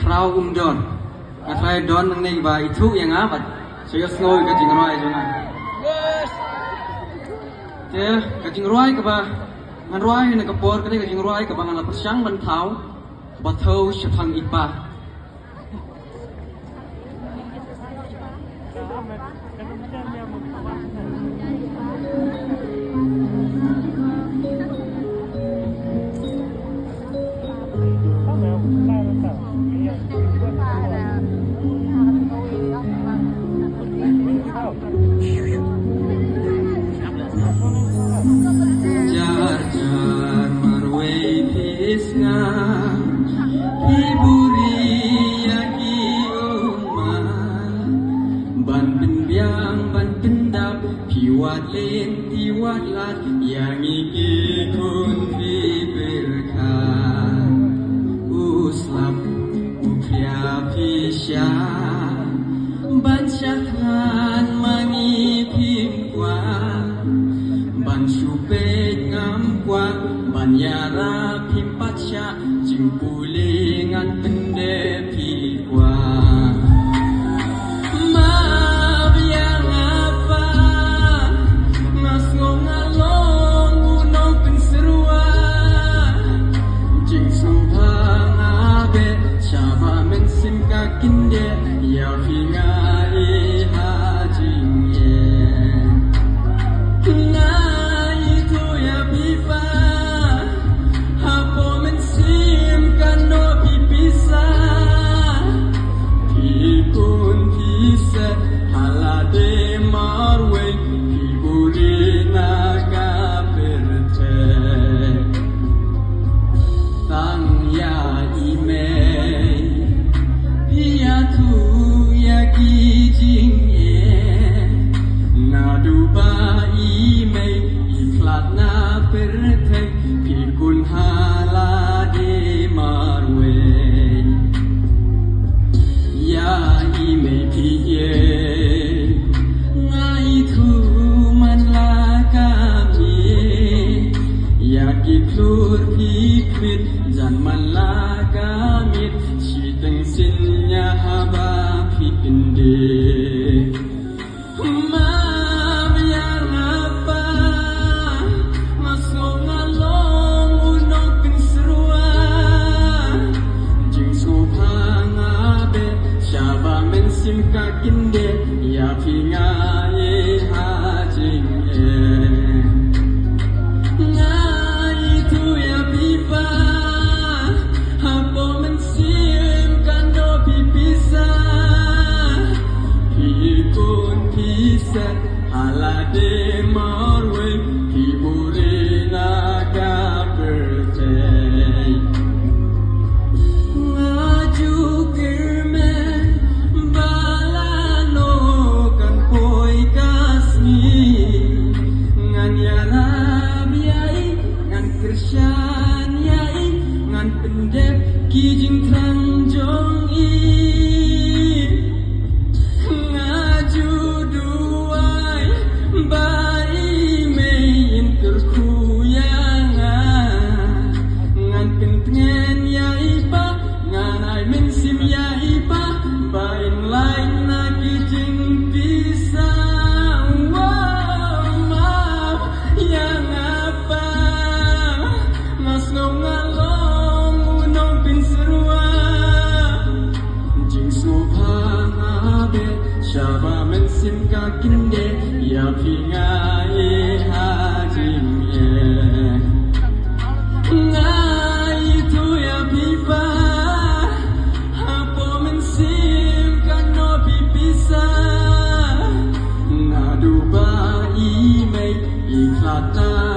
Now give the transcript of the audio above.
rau don ngatrai don nang nei ba itu yang apa saya ngoi ka jing roi jona te ka jing roi ka ba ngan roi ni ka por ka ka jing roi ka ba ngan la persang ban thau ba thau shapang ipa yang ikut diberikan uslap upya pisya bansyakan mangi pimkwa ban supet ngamkwa ban yara pimpatsya jimpulingan pendepi kwa Dubai, make